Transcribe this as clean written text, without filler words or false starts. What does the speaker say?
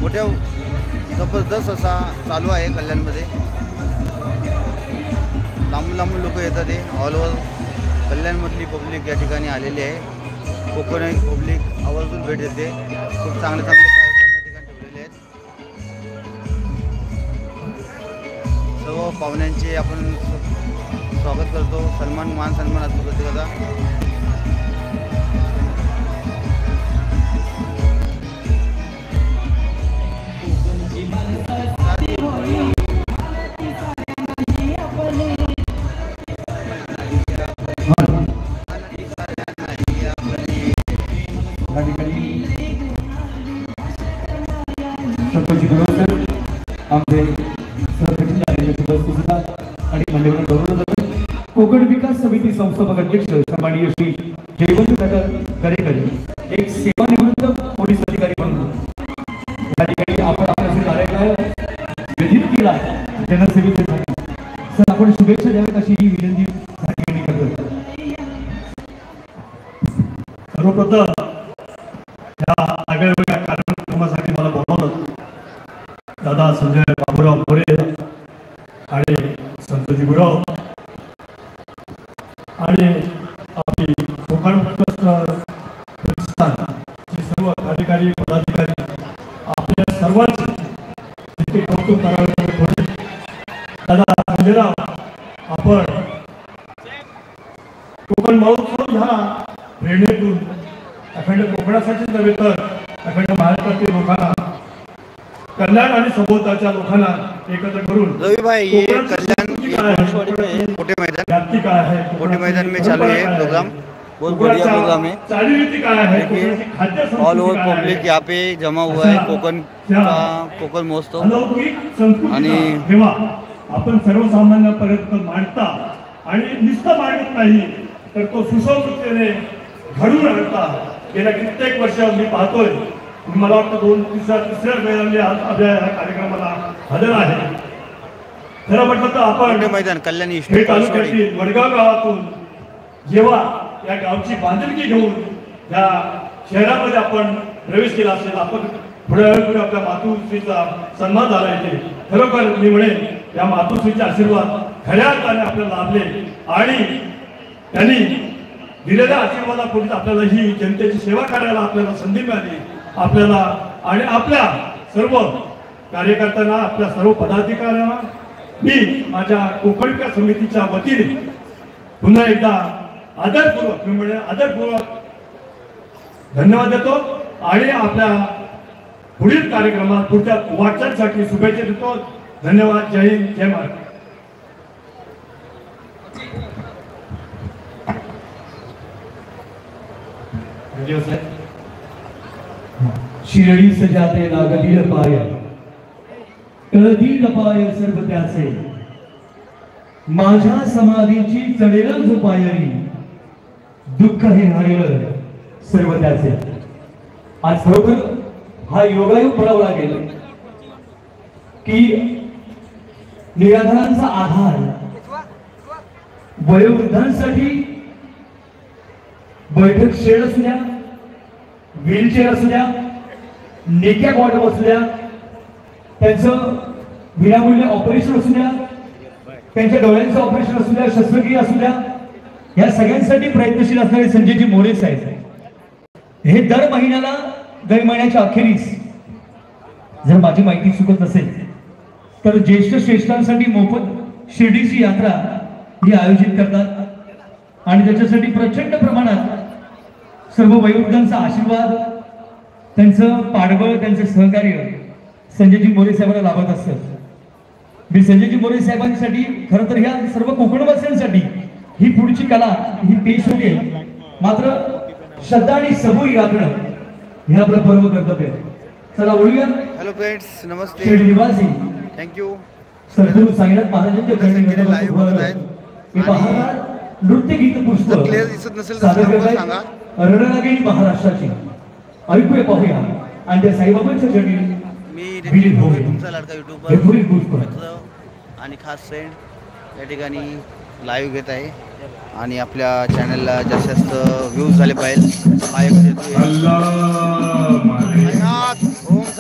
मोठ्या जबरदस्त असा चालू आहे कल्याणमध्ये। लांबून लांबून लोक येतात ते ऑल ओव्हर कल्याणमधली पब्लिक या ठिकाणी आलेली आहे। कोकण पब्लिक आवर्जून भेट देते। खूप चांगले चांगले कार्यक्रम या ठिकाणी ठेवलेले आहेत। सर्व पाहुण्यांचे आपण स्वागत करतो। सन्मान मान सन्मान असतो प्रत्येकाचा। कोकण विकास समिती संस्थापक अध्यक्ष सन्माननीय श्री जयवंत करेकर एक सेवानिवृत्त पोलीस अधिकारी म्हणून या ठिकाणी आपण आपला कार्यकाळ व्यतीत केला जनसेवेसाठी। सर आपण शुभेच्छा द्याव्यात अशी ही विनंती करतो। सर्वप्रथम या आगळ्यावेगळ्या कार्यक्रमासाठी मला बोलावलं दादा संजय बाबूराव मोरे आणि संतोजी गुराव आणि आपली कोकण प्रतिष्ठानचे सर्व अधिकारी पदाधिकारी आपल्या सर्वांचे तिथे कौतुक करावे। दादा संजयराव आपण कोकण महोत्सव ह्या प्रेरणेतून अखंड कोकणासाठीच नव्हे तर अखंड महाराष्ट्रातील लोकांना कल्याण आणि सभोवतालच्या लोकांना एकत्र करून रविभाई ये कल्याण मोटे मैदान में चालू है प्रोग्राम। बहुत बढ़िया प्रोग्राम है। देखिए ऑल ओवर पब्लिक यहाँ पे जमा हुआ है कोकण का कोकण महोत्सव। आणि आपण सर्वसामान्यांपर्यंत मांडता आणि नुसतं मांडत नाही तर तो सुसंस्कृतीने घडून आणता। गेल्या कित्येक वर्ष मी पाहतोय, मला वाटतं तिसऱ्या वेळेला आपल्या या कार्यक्रमाला हजर आहे। खरं म्हटलं तर आपण मैदान कल्याण तालुक्यातील वडगाव गावातून जेव्हा या गावची बांधिलकी घेऊन या शहरामध्ये आपण प्रवेश केला असेल, आपण पुढे आपल्या मातुश्रीचा सन्मान झाला इथे। खरोखर मी म्हणेन या मातुश्रीचे आशीर्वाद खऱ्या अर्थाने आपल्याला लाभले आणि त्यांनी दिलेल्या आशीर्वादापुढे आपल्याला ही जनतेची सेवा करायला आपल्याला संधी मिळाली। आपल्याला आणि आपल्या सर्व कार्यकर्त्यांना, आपल्या सर्व पदाधिकाऱ्यांना मी माझ्या कोकण विकास समितीच्या वतीने पुन्हा एकदा आदरपूर्वक धन्यवाद देतो आणि आपल्या पुढील कार्यक्रमात पुढच्या वाटचालीसाठी शुभेच्छा देतो। धन्यवाद। जय हिंद, जय महाराष्ट्र। शिरडी सजाते नागलीर पाय कळतील पाय सर्व त्याचे माझ्या समाधीची चढेल झोपायरी दुःख हे हरेल सर्व त्याचे। आज खरोखर हा योगायोग म्हणावा लागेल की निराधारांचा आधार वयोवृद्धांसाठी बैठक शेड असू द्या, व्हीलचेअर असू द्या, नेक्या कॉट असू द्या, त्यांचं विनामूल्य ऑपरेशन असू द्या, त्यांच्या डोळ्यांचं ऑपरेशन असू द्या, शस्त्रक्रिया असू द्या, या सगळ्यांसाठी प्रयत्नशील असणारे संजयजी मोरे साहेब हे दर महिन्याच्या अखेरीस, जर माझी माहिती चुकत नसेल तर ज्येष्ठ श्रेष्ठांसाठी मोफत शिर्डीची यात्रा ही आयोजित करतात आणि त्याच्यासाठी प्रचंड प्रमाणात सर्व वयोवृद्धांचा आशीर्वाद, त्यांचं पाठबळ, त्यांचे सहकार्य संजयजी मोरे साहेबांना लाभत असतं। मी संजयजी मोरे साहेबांसाठी खरं तर ह्या सर्व कोकणवासियांसाठी ही पुढची कला ही पेश होते, मात्र श्रद्धा आणि सबुरी राखणं हे आपलं पर्व कर्तव्य आहे। चला बोलूया। हेलो फ्रेंड्स, नमस्ते, शिर्डी निवासी थँक्यू। सद्गुरू साईनाथ महाराजांच्या लाईव्ह बघत आहेत नृत्य गीत पुस्तक क्लिअर दिसत नसेल तर सांगा। रणरागिणी महाराष्ट्राची ऐकूया, पाहूया आणि त्या साईबाबांच्या चरणी मी तुमचा लाडका युट्यूबर मित्र आणि खास फ्रेंड या ठिकाणी लाईव्ह घेत आहे आणि आपल्या चॅनलला जास्त व्ह्यूज झाले पाहिजे।